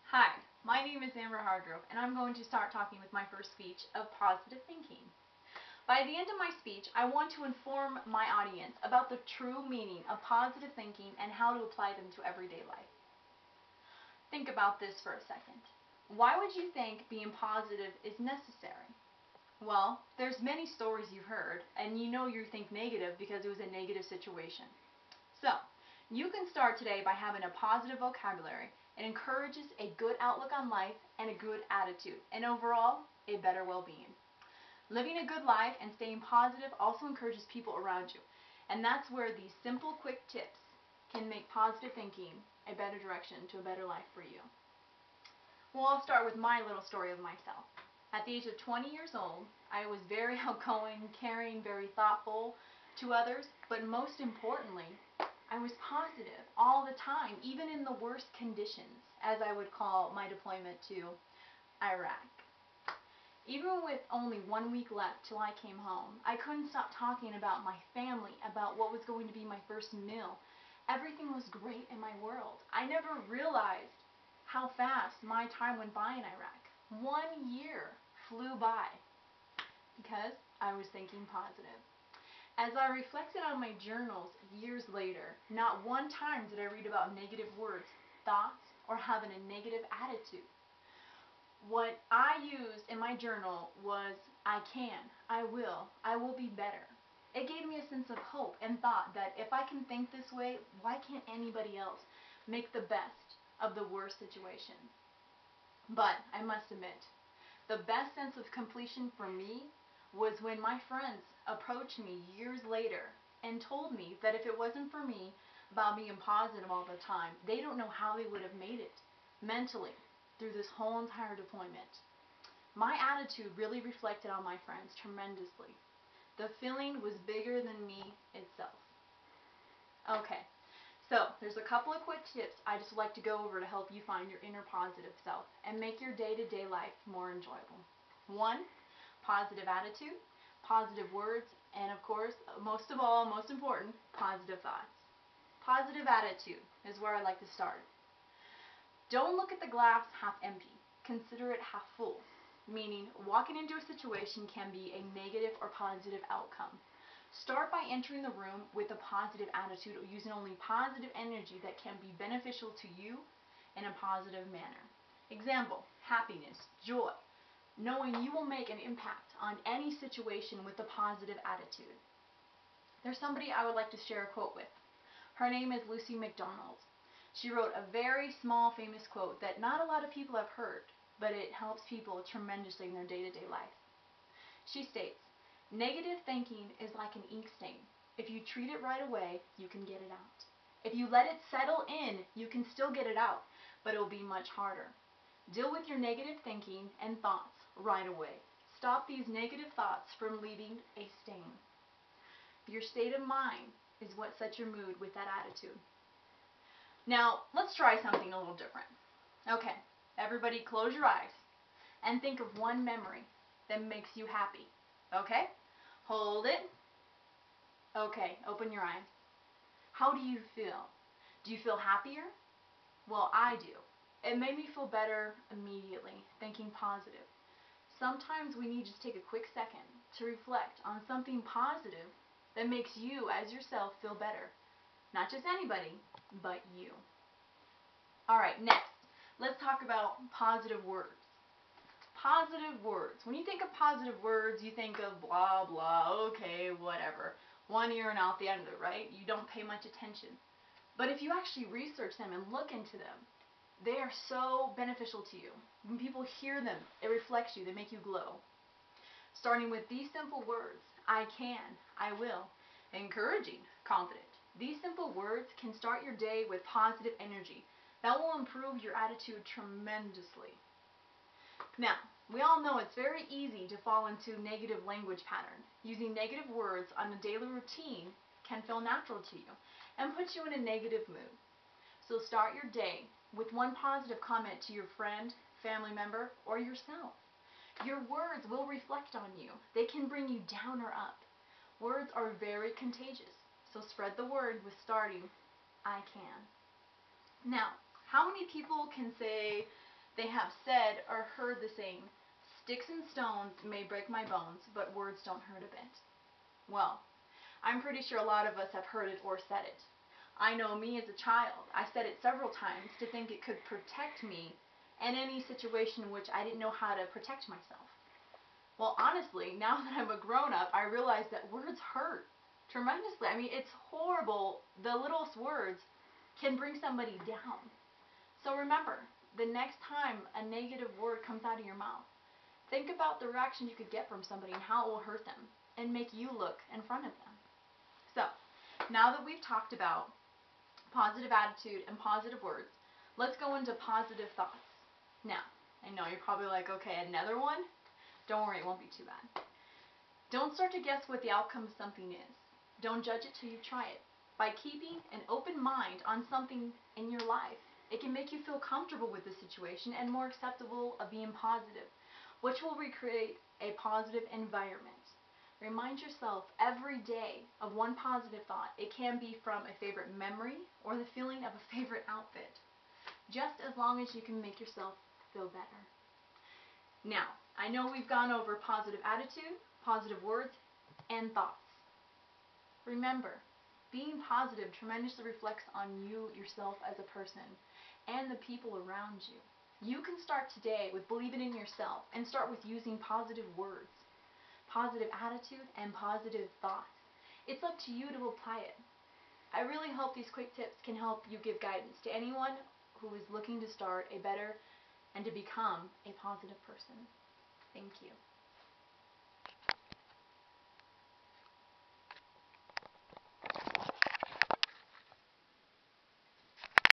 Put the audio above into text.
Hi, my name is Hargrove, and I'm going to start talking with my first speech of positive thinking. By the end of my speech, I want to inform my audience about the true meaning of positive thinking and how to apply them to everyday life. Think about this for a second. Why would you think being positive is necessary? Well, there's many stories you've heard, and you know you think negative because it was a negative situation. So, you can start today by having a positive vocabulary. It encourages a good outlook on life and a good attitude, and overall, a better well-being. Living a good life and staying positive also encourages people around you, and that's where these simple, quick tips can make positive thinking a better direction to a better life for you. Well, I'll start with my little story of myself. At the age of 20 years old, I was very outgoing, caring, very thoughtful to others, but most importantly, I was positive all the time, even in the worst conditions, as I would call my deployment to Iraq. Even with only 1 week left till I came home, I couldn't stop talking about my family, about what was going to be my first meal. Everything was great in my world. I never realized how fast my time went by in Iraq. 1 year flew by because I was thinking positive. As I reflected on my journals years later, not one time did I read about negative words, thoughts, or having a negative attitude. What I used in my journal was, I can, I will be better. It gave me a sense of hope and thought that if I can think this way, why can't anybody else make the best of the worst situations? But I must admit, the best sense of completion for me was when my friends approached me years later and told me that if it wasn't for me about being positive all the time, they don't know how they would have made it mentally through this whole entire deployment. My attitude really reflected on my friends tremendously. The feeling was bigger than me itself. Okay, so there's a couple of quick tips I just like to go over to help you find your inner positive self and make your day-to-day life more enjoyable. 1, positive attitude, positive words, and of course, most of all, most important, positive thoughts. Positive attitude is where I like to start. Don't look at the glass half empty. Consider it half full, meaning walking into a situation can be a negative or positive outcome. Start by entering the room with a positive attitude or using only positive energy that can be beneficial to you in a positive manner. Example, happiness, joy, knowing you will make an impact on any situation with a positive attitude. There's somebody I would like to share a quote with. Her name is Lucy McDonald. She wrote a very small famous quote that not a lot of people have heard, but it helps people tremendously in their day-to-day life. She states, "Negative thinking is like an ink stain. If you treat it right away, you can get it out. If you let it settle in, you can still get it out, but it will be much harder. Deal with your negative thinking and thoughts right away. Stop these negative thoughts from leaving a stain." Your state of mind is what sets your mood with that attitude. Now, let's try something a little different. Okay, everybody close your eyes and think of one memory that makes you happy. Okay? Hold it. Okay, open your eyes. How do you feel? Do you feel happier? Well, I do. It made me feel better immediately, thinking positive. Sometimes we need to just take a quick second to reflect on something positive that makes you, as yourself, feel better. Not just anybody, but you. Alright, next, let's talk about positive words. Positive words. When you think of positive words, you think of blah, blah, okay, whatever. One ear and out the other, right? You don't pay much attention. But if you actually research them and look into them, they are so beneficial to you. When people hear them, it reflects you. They make you glow. Starting with these simple words, I can, I will, encouraging, confident. These simple words can start your day with positive energy. That will improve your attitude tremendously. Now, we all know it's very easy to fall into negative language pattern. Using negative words on a daily routine can feel natural to you and put you in a negative mood. So start your day with one positive comment to your friend, family member, or yourself. Your words will reflect on you. They can bring you down or up. Words are very contagious, so spread the word with starting, I can. Now, how many people can say They have said or heard the saying, "Sticks and stones may break my bones, but words don't hurt a bit." Well, I'm pretty sure a lot of us have heard it or said it. I know me as a child, I said it several times to think it could protect me in any situation in which I didn't know how to protect myself. Well, honestly, now that I'm a grown-up, I realize that words hurt tremendously. I mean, it's horrible. The littlest words can bring somebody down. So remember, the next time a negative word comes out of your mouth, think about the reaction you could get from somebody and how it will hurt them and make you look in front of them. So, now that we've talked about positive attitude and positive words, let's go into positive thoughts. Now, I know you're probably like, okay, another one? Don't worry, it won't be too bad. Don't start to guess what the outcome of something is. Don't judge it till you try it. By keeping an open mind on something in your life, it can make you feel comfortable with the situation and more acceptable of being positive, which will recreate a positive environment. Remind yourself every day of one positive thought. It can be from a favorite memory or the feeling of a favorite outfit, just as long as you can make yourself feel better. Now, I know we've gone over positive attitude, positive words, and thoughts. Remember, being positive tremendously reflects on you, yourself as a person, and the people around you. You can start today with believing in yourself and start with using positive words, positive attitude, and positive thoughts. It's up to you to apply it. I really hope these quick tips can help you give guidance to anyone who is looking to start a better and to become a positive person. Thank you.